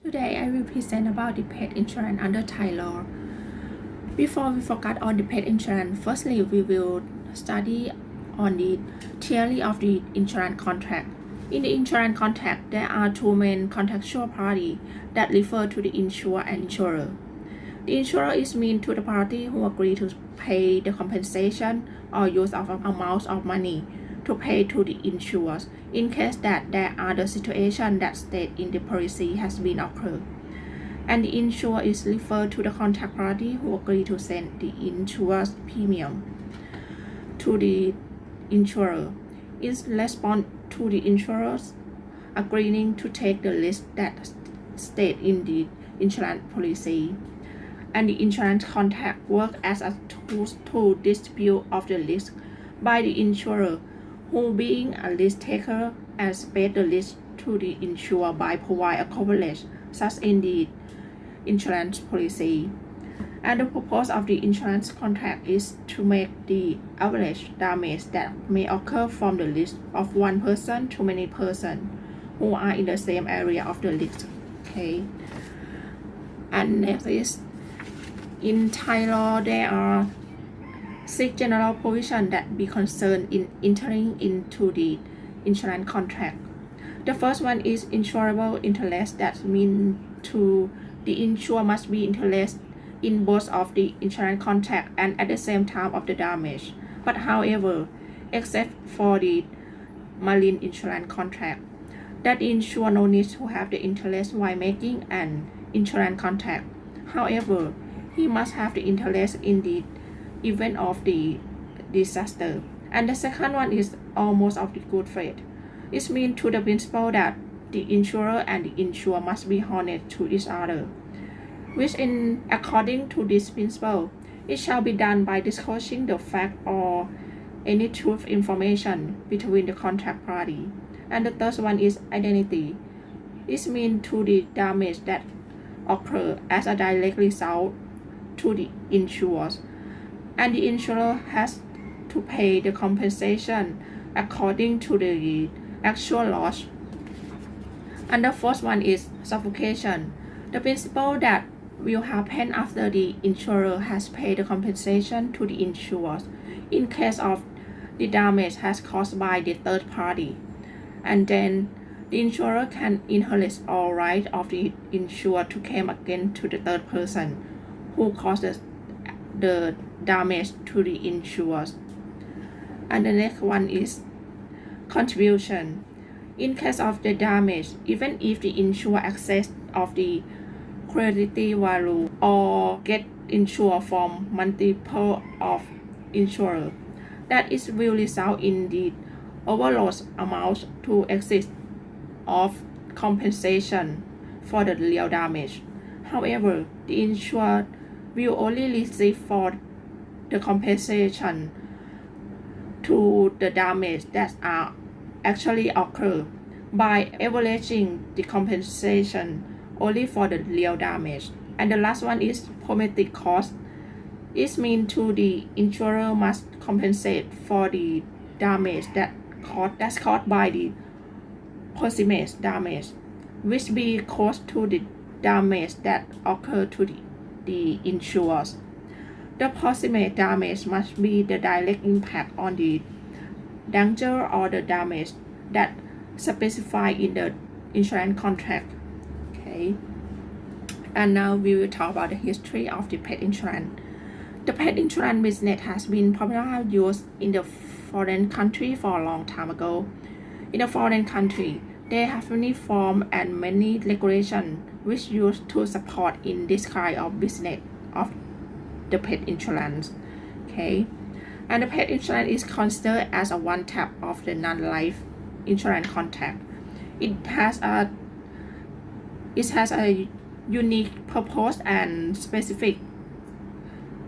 Today I will present about the pet insurance under Thai law. Before we focus on the pet insurance, firstly we will study on the theory of the insurance contract. In the insurance contract, there are two main contractual parties that refer to the insurer and insurer. The insurer is mean to the party who agree to pay the compensation or use of amounts of money to pay to the insured in case that there are the situation that stated in the policy has been occurred. And the insurer is referred to the contract party who agree to send the insurance premium to the insurer in response to the insurers agreeing to take the risk that state in the insurance policy. And the insurance contract works as a tool to dispute of the risk by the insurer, who being a risk taker and spread the risk to the insurer by provide a coverage such in the insurance policy. And the purpose of the insurance contract is to make the average damage that may occur from the risk of one person to many persons who are in the same area of the risk. Okay. And next is, in Thai law, there are 6 general provisions that be concerned in entering into the insurance contract. The first one is insurable interest. That means to the insurer must be interested in both of the insurance contract and at the same time of the damage. But however, except for the marine insurance contract, that insurer no need to have the interest while making an insurance contract. However, he must have the interest in the event of the disaster. And the second one is almost of the good faith. It means to the principle that the insurer and the insurer must be honest to each other, which in according to this principle, it shall be done by disclosing the fact or any truth information between the contract party. And the third one is identity. It means to the damage that occur as a direct result to the insured, and the insurer has to pay the compensation according to the actual loss. And the fourth one is suffocation. The principle that will happen after the insurer has paid the compensation to the insured in case of the damage has caused by the third party, and then the insurer can inherit all right of the insured to claim again to the third person who causes the damage to the insured. And the next one is contribution. In case of the damage, even if the insurer access of the credit value or get insured from multiple of insurer, that is will result in the overload amount to exist of compensation for the real damage. However, the insured will only receive for the compensation to the damage that are actually occur by averaging the compensation only for the real damage. And the last one is property cost. It means to the insurer must compensate for the damage that's caused by the proximate damage, which be caused to the damage that occur to the insured. The proximate damage must be the direct impact on the danger or the damage that specified in the insurance contract. Okay. And now we will talk about the history of the pet insurance. The pet insurance business has been popularly used in the foreign country for a long time ago. In the foreign country, they have many forms and many regulations which used to support in this kind of business of the pet insurance. Okay, and the pet insurance is considered as a one type of the non-life insurance contract. It has a unique purpose and specific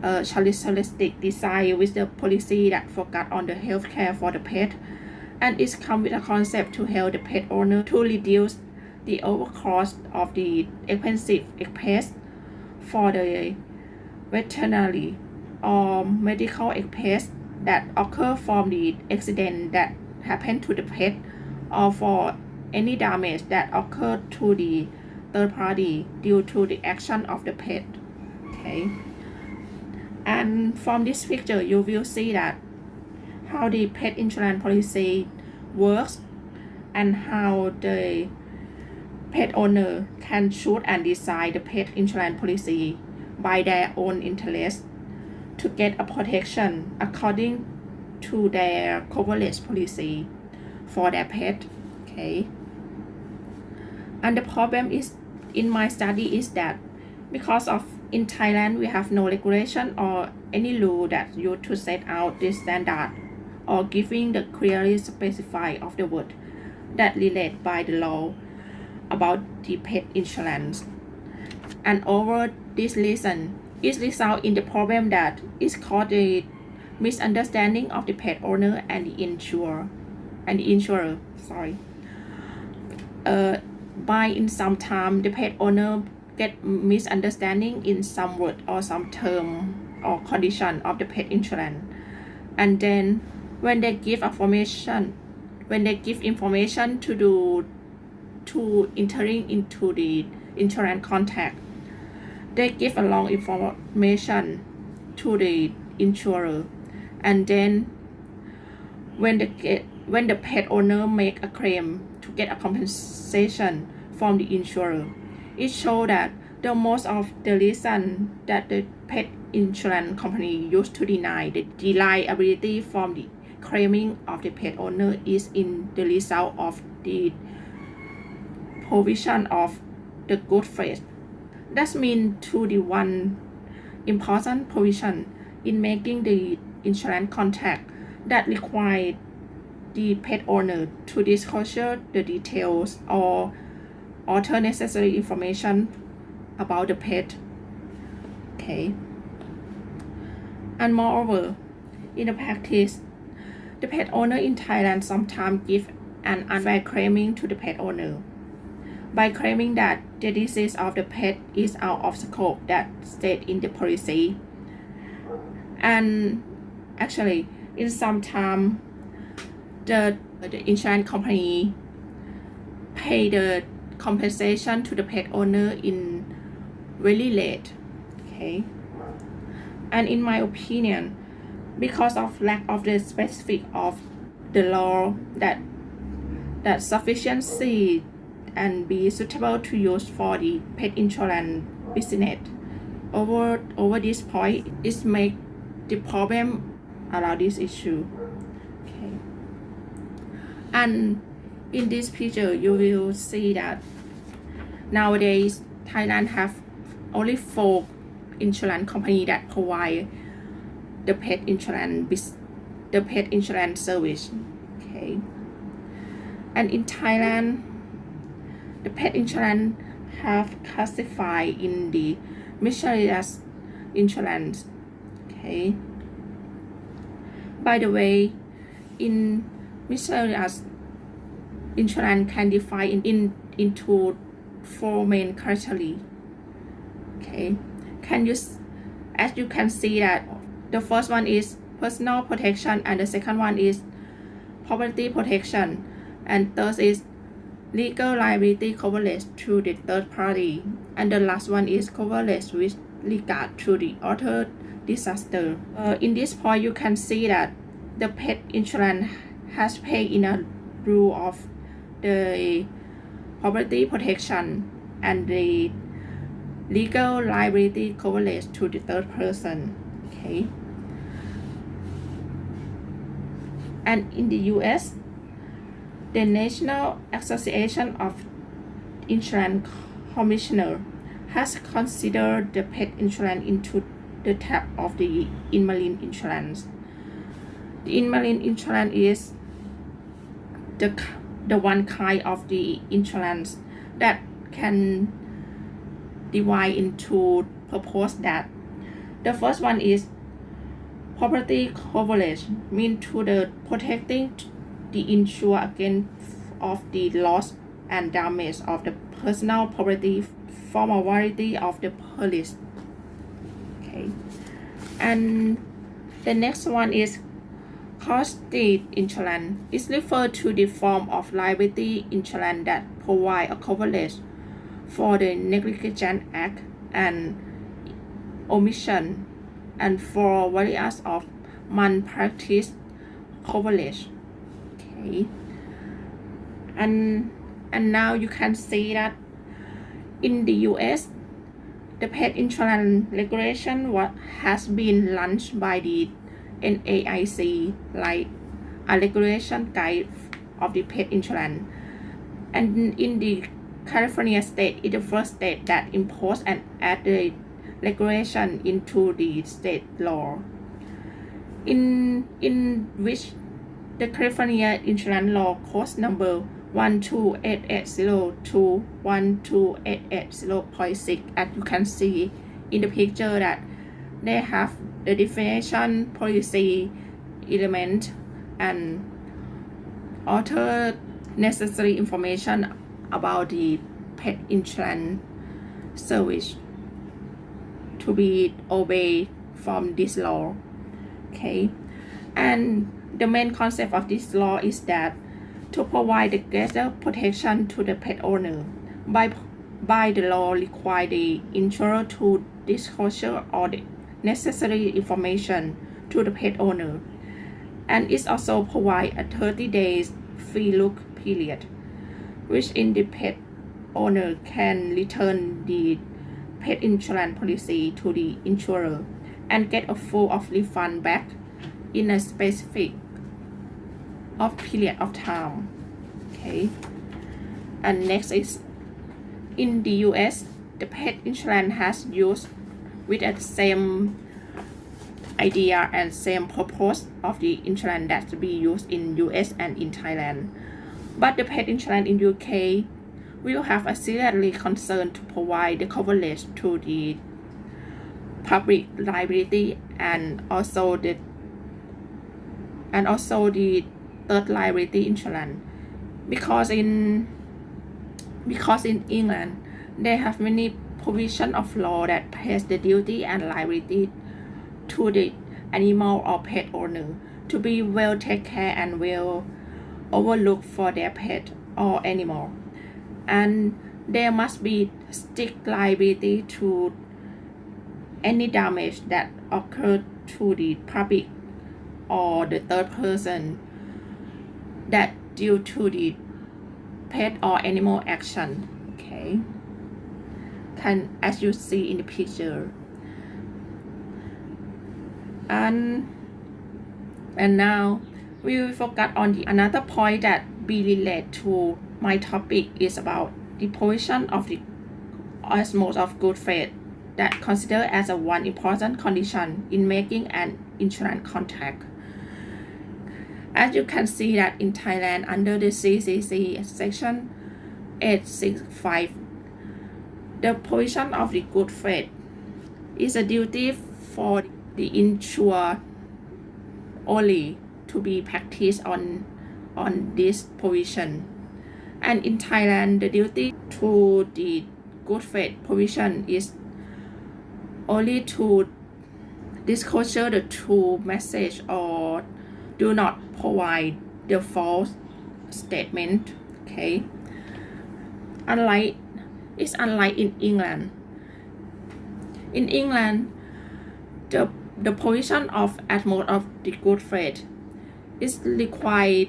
characteristic design with the policy that focus on the healthcare for the pet, and it comes with a concept to help the pet owner to reduce the overcost of the expensive expense for the veterinary or medical expense that occur from the accident that happened to the pet or for any damage that occurred to the third party due to the action of the pet. Okay. And from this picture, you will see that how the pet insurance policy works and how the pet owner can choose and decide the pet insurance policy by their own interest to get a protection according to their coverage policy for their pet. Okay. And the problem is in my study is that because of in Thailand we have no regulation or any rule that you to set out this standard or giving the clearly specify of the word that relate by the law about the pet insurance. And over this reason, it results in the problem that is called the misunderstanding of the pet owner and the insurer. By in some time the pet owner get misunderstanding in some word or some term or condition of the pet insurance, and then when they give information to entering into the insurance contract, they give a long information to the insurer, and then when the pet owner make a claim to get a compensation from the insurer, it shows that the most of the reason that the pet insurance company used to deny the liability from the claiming of the pet owner is in the result of the provision of the good faith. That means to the one important provision in making the insurance contract that require the pet owner to disclosure the details or alter necessary information about the pet. Okay. And moreover, in the practice, the pet owner in Thailand sometimes give an unfair claiming to the pet owner by claiming that the disease of the pet is out of scope that stated in the policy. And actually, in some time, the insurance company pay the compensation to the pet owner in very late. Okay. And in my opinion, because of lack of the specific of the law that sufficiency and be suitable to use for the pet insurance business, over this point is make the problem around this issue. Okay. And in this picture, you will see that nowadays Thailand have only 4 insurance companies that provide the pet insurance service. Okay. And in Thailand, the pet insurance have classified in the miscellaneous insurance. Okay. By the way, in miscellaneous insurance can divide into 4 main categories. Okay. As you can see that the first one is personal protection, and the second one is property protection, and third is legal liability coverage to the third party, and the last one is coverage with regard to the other disaster. In this point, you can see that the pet insurance has paid in a rule of the property protection and the legal liability coverage to the third person. Okay. And in the US, the National Association of Insurance Commissioners has considered the pet insurance into the tab of the invalid insurance. The invalid insurance is the one kind of the insurance that can divide into purpose that the first one is property coverage, mean to the protecting the insured against of the loss and damage of the personal property from a variety of the police. Okay. And the next one is casualty insurance. It refers to the form of liability insurance that provide a coverage for the Negligence Act and omission and for various of malpractice coverage. Okay, and now you can see that in the US, the pet insurance regulation has been launched by the NAIC, like a regulation guide of the pet insurance. And in the California state is the first state that imposed and added regulation into the state law, in which the California insurance law code number 12880 to 12880.6, as you can see in the picture, that they have the definition, policy element, and other necessary information about the pet insurance service to be obeyed from this law. Okay, and the main concept of this law is that to provide the greater protection to the pet owner by the law require the insurer to disclosure all the necessary information to the pet owner, and it also provide a 30 days free look period, which in the pet owner can return the pet insurance policy to the insurer and get a full of refund back in a specific period of time. Okay, and next is in the US, the pet insurance has used with the same idea and same purpose of the insurance that to be used in US and in Thailand, but the pet insurance in UK will have a seriously concern to provide the coverage to the public liability and also the third liability insurance, because in England they have many provision of law that pays the duty and liability to the animal or pet owner to be well take care and well overlook for their pet or animal, and there must be strict liability to any damage that occurred to the public or the third person that due to the pet or animal action. Okay, as you see in the picture, and now we will focus on the another point that be related to my topic is about the provision of the osmosis of good faith that considered as a one important condition in making an insurance contract. As you can see that in Thailand, under the CCC section 865, the provision of the good faith is a duty for the insured only to be practiced on this provision. And in Thailand, the duty to the good faith provision is only to disclosure the true message or do not provide the false statement. Okay, unlike in England. In England, the provision of utmost of the good faith is required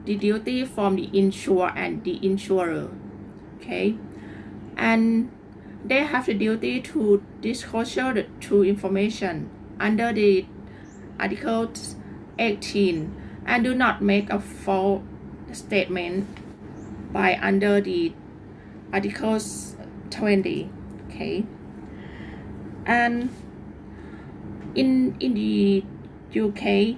the duty from the insurer and the insurer. Okay, and they have the duty to disclosure the true information under the Article 18 and do not make a false statement by under the Articles 20. Okay, and in the UK,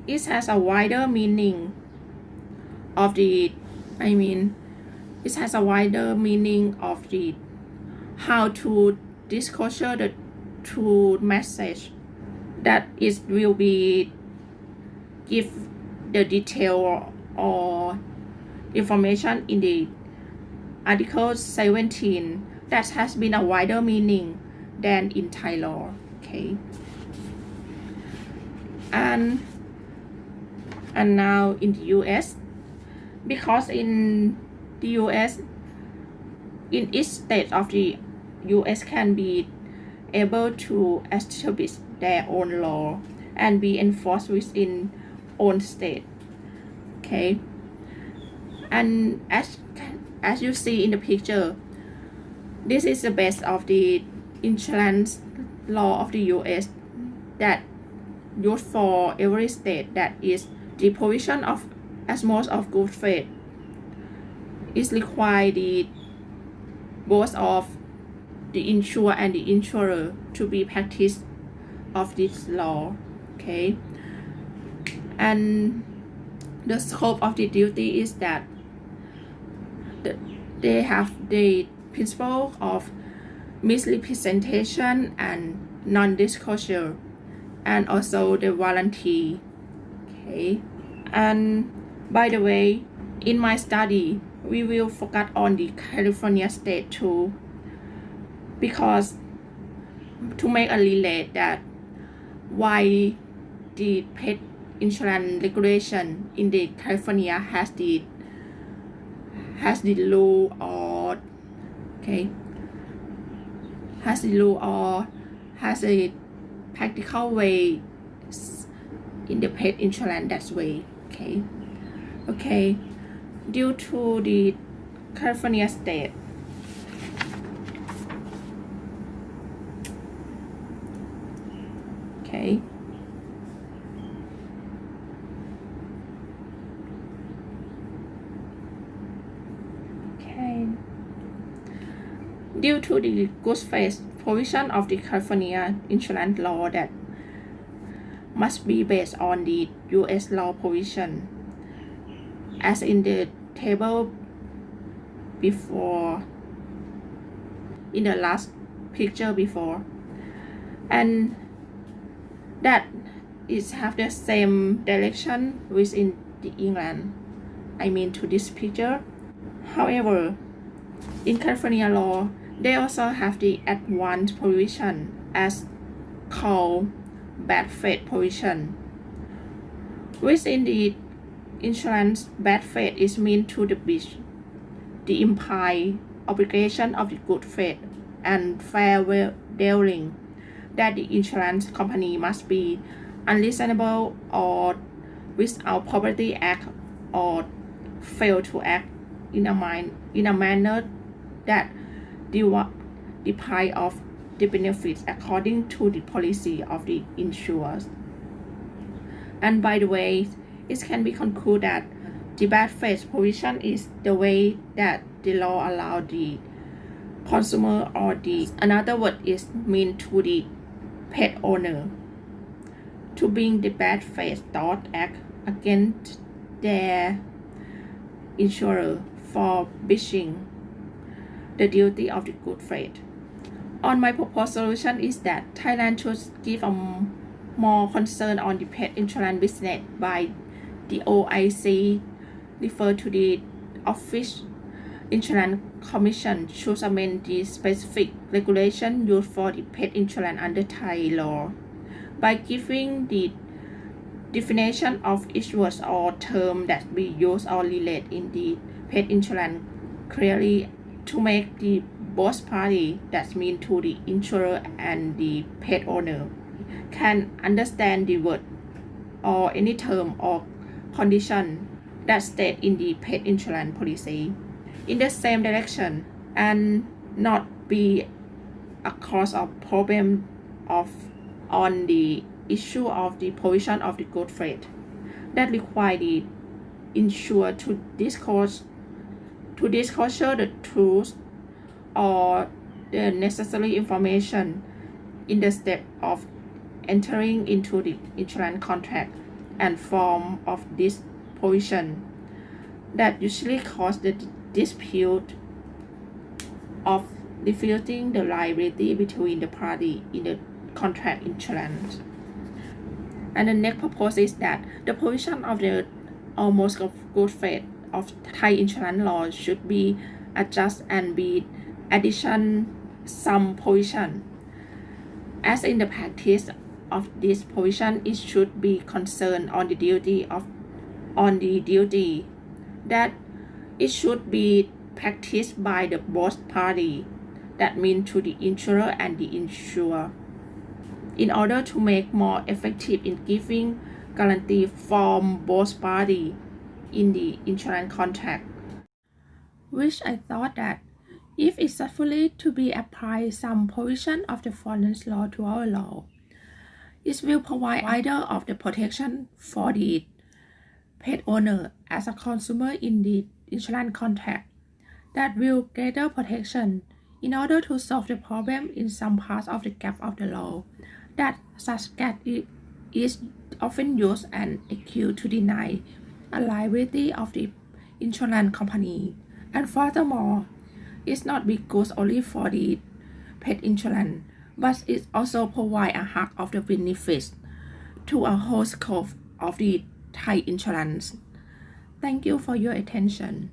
it has a wider meaning of the it has a wider meaning of the how to disclosure the true message, that it will be give the detail or information in the Article 17 that has been a wider meaning than in Thai law. Okay, and now in the US, because in the US in each state of the U.S. can be able to establish their own law and be enforced within own state. Okay, and as you see in the picture, this is the base of the insurance law of the U.S. that used for every state. That is the provision of assurance of good faith is required the both of the insurer and the insurer to be practiced of this law. Okay, and the scope of the duty is that they have the principle of misrepresentation and non-disclosure, and also the warranty. Okay, and by the way, in my study we will focus on the California state too, because to make a relate that why the pet insurance regulation in the California has the law or has a practical way in the pet insurance that way. Okay, due to the California state, okay, due to the good faith provision of the California insurance law that must be based on the U.S. law provision, as in the table before, in the last picture before, and that is have the same direction within the England, I mean to this picture. However, in California law, they also have the advanced provision as called bad faith provision. Within the insurance, bad faith is meant to breach the implied obligation of the good faith and fair dealing, that the insurance company must be unreasonable or without property act or fail to act in a manner that deprive of the benefits according to the policy of the insured. And by the way, it can be concluded that the bad faith provision is the way that the law allows the consumer, or another word is mean to the pet owner, to bring the bad faith thought act against their insurer for breaching the duty of the good faith. On my proposed solution is that Thailand should give a more concern on the pet insurance business by the OIC refer to the Office Insurance Commission should amend the specific regulation used for the pet insurance under Thai law by giving the definition of each word or term that be used or related in the pet insurance clearly, to make the both party, that mean to the insurer and the pet owner, can understand the word or any term or condition that state in the pet insurance policy in the same direction, and not be a cause of problem on the issue of the provision of the good faith that require the insurer to disclose the truth or the necessary information in the step of entering into the insurance contract and form of this provision that usually cause the dispute of diffusing the liability between the party in the contract insurance. And the next proposal is that the provision of the almost of good faith of Thai insurance law should be adjusted and be addition some provision. As in the practice of this provision, it should be concerned on the duty that it should be practiced by the both party, that means to the insurer and the insured, in order to make more effective in giving guarantee from both parties in the insurance contract, which I thought that if it's successfully to be applied some provision of the foreign law to our law, it will provide either of the protection for the pet owner as a consumer in the insurance contract that will greater protection in order to solve the problem in some parts of the gap of the law that such gap is often used and accused to deny a liability of the insurance company. And furthermore, it's not be good only for the pet insurance, but it also provide a hug of the benefits to a whole scope of the Thai insurance. Thank you for your attention.